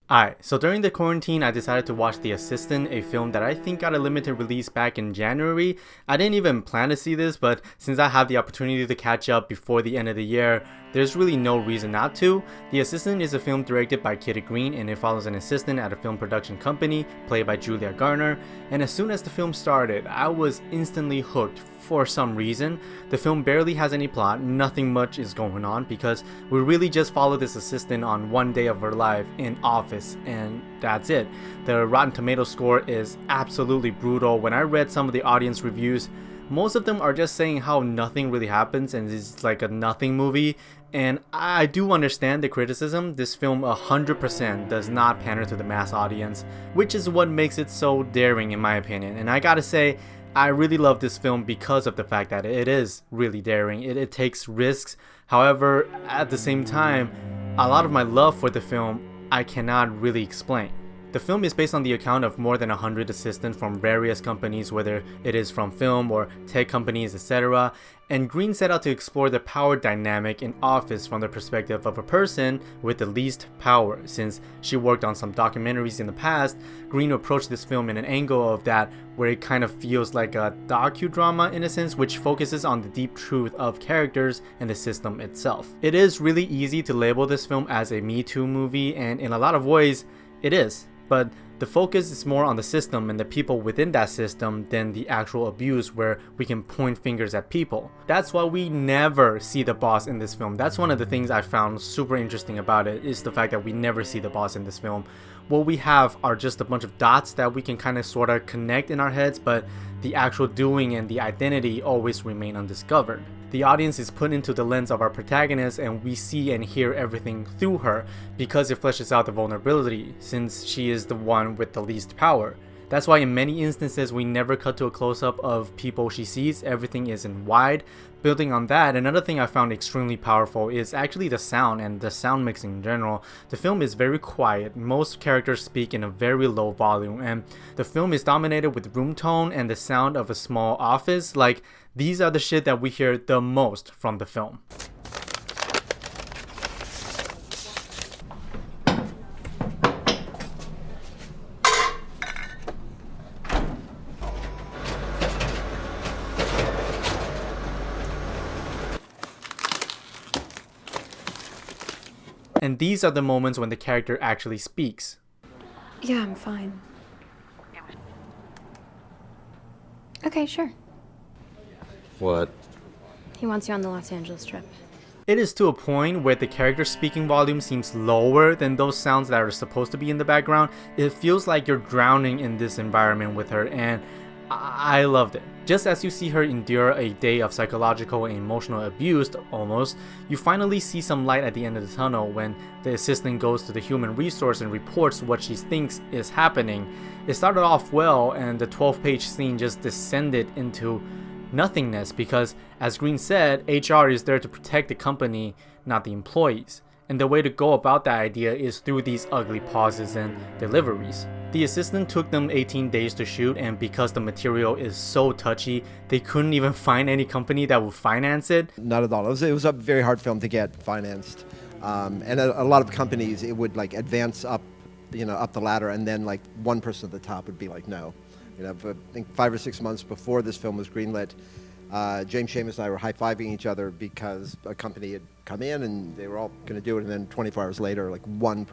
Alright, so during the quarantine, I decided to watch The Assistant, a film that I think got a limited release back in January. I didn't even plan to see this, but since I have the opportunity to catch up before the end of the year, there's really no reason not to. The Assistant is a film directed by Kitty Green, and it follows an assistant at a film production company, played by Julia Garner, and as soon as the film started, I was instantly hooked for some reason. The film barely has any plot, nothing much is going on, because we really just follow this assistant on one day of her life in office, and that's it. The Rotten Tomatoes score is absolutely brutal. When I read some of the audience reviews, most of them are just saying how nothing really happens and it's like a nothing movie. And I do understand the criticism. This film 100% does not pander to the mass audience, which is what makes it so daring in my opinion. And I gotta say, I really love this film because of the fact that it is really daring. It takes risks. However, at the same time, a lot of my love for the film I cannot really explain. The film is based on the account of more than 100 assistants from various companies, whether it is from film or tech companies, etc. And Green set out to explore the power dynamic in office from the perspective of a person with the least power. Since she worked on some documentaries in the past, Green approached this film in an angle of that where it kind of feels like a docudrama in a sense, which focuses on the deep truth of characters and the system itself. It is really easy to label this film as a Me Too movie, and in a lot of ways, it is. But the focus is more on the system and the people within that system than the actual abuse where we can point fingers at people. That's why we never see the boss in this film. That's one of the things I found super interesting about it, is the fact that we never see the boss in this film. What we have are just a bunch of dots that we can kind of sort of connect in our heads, but the actual doing and the identity always remain undiscovered. The audience is put into the lens of our protagonist and we see and hear everything through her because it fleshes out the vulnerability, since she is the one with the least power. That's why in many instances we never cut to a close-up of people she sees, everything is in wide. Building on that, another thing I found extremely powerful is actually the sound and the sound mixing in general. The film is very quiet, most characters speak in a very low volume, and the film is dominated with room tone and the sound of a small office. Like, these are the shit that we hear the most from the film. And these are the moments when the character actually speaks. Yeah, I'm fine. Okay, sure. What? He wants you on the Los Angeles trip. It is to a point where the character's speaking volume seems lower than those sounds that are supposed to be in the background. It feels like you're drowning in this environment with her, and I loved it. Just as you see her endure a day of psychological and emotional abuse almost, you finally see some light at the end of the tunnel when the assistant goes to the human resource and reports what she thinks is happening. It started off well, and the 12-page scene just descended into nothingness because, as Green said, HR is there to protect the company, not the employees. And the way to go about that idea is through these ugly pauses and deliveries. The assistant took them 18 days to shoot, and because the material is so touchy, they couldn't even find any company that would finance it. Not at all. It was a very hard film to get financed. And a lot of companies, it would like advance up, up the ladder, and then like one person at the top would be like, no. I think 5 or 6 months before this film was greenlit, James Seamus and I were high-fiving each other because a company had come in and they were all going to do it, and then 24 hours later, like one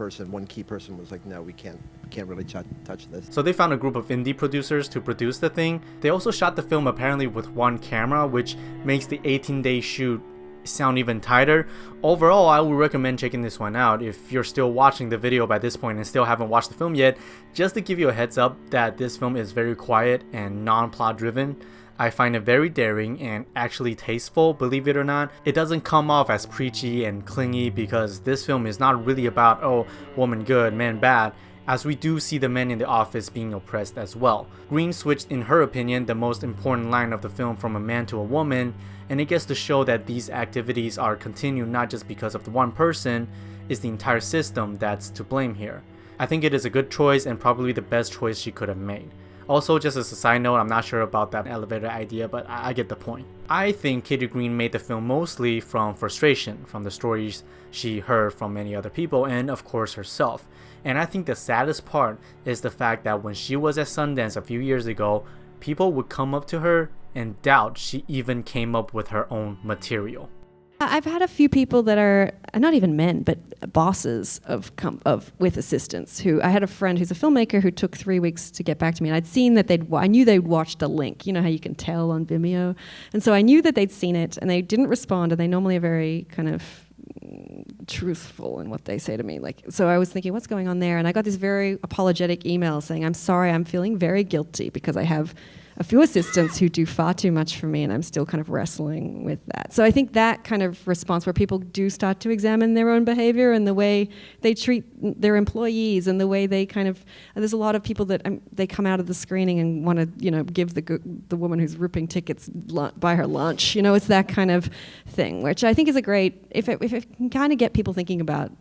key person was like, no, we can't really touch this. So they found a group of indie producers to produce the thing. They also shot the film apparently with one camera, which makes the 18-day shoot sound even tighter. Overall, I would recommend checking this one out if you're still watching the video by this point and still haven't watched the film yet, just to give you a heads up that this film is very quiet and non-plot driven. I find it very daring and actually tasteful, believe it or not. It doesn't come off as preachy and clingy because this film is not really about, oh, woman good, man bad, as we do see the men in the office being oppressed as well. Green switched, in her opinion, the most important line of the film from a man to a woman, and it gets to show that these activities are continued not just because of the one person, it's the entire system that's to blame here. I think it is a good choice and probably the best choice she could have made. Also, just as a side note, I'm not sure about that elevator idea, but I get the point. I think Katie Green made the film mostly from frustration, from the stories she heard from many other people, and of course herself. And I think the saddest part is the fact that when she was at Sundance a few years ago, people would come up to her and doubt she even came up with her own material. I've had a few people that are not even men, but bosses of with assistants. Who I had a friend who's a filmmaker who took 3 weeks to get back to me, and I'd seen that I knew they'd watched a link. You know how you can tell on Vimeo, and so I knew that they'd seen it, and they didn't respond. And they normally are very kind of truthful in what they say to me. So I was thinking, what's going on there? And I got this very apologetic email saying, I'm sorry, I'm feeling very guilty because I have a few assistants who do far too much for me, and I'm still kind of wrestling with that. So I think that kind of response where people do start to examine their own behavior and the way they treat their employees and the way they kind of, there's a lot of people that they come out of the screening and want to, give the woman who's ripping tickets, buy her lunch. It's that kind of thing, which I think is a great, if it can kind of get people thinking about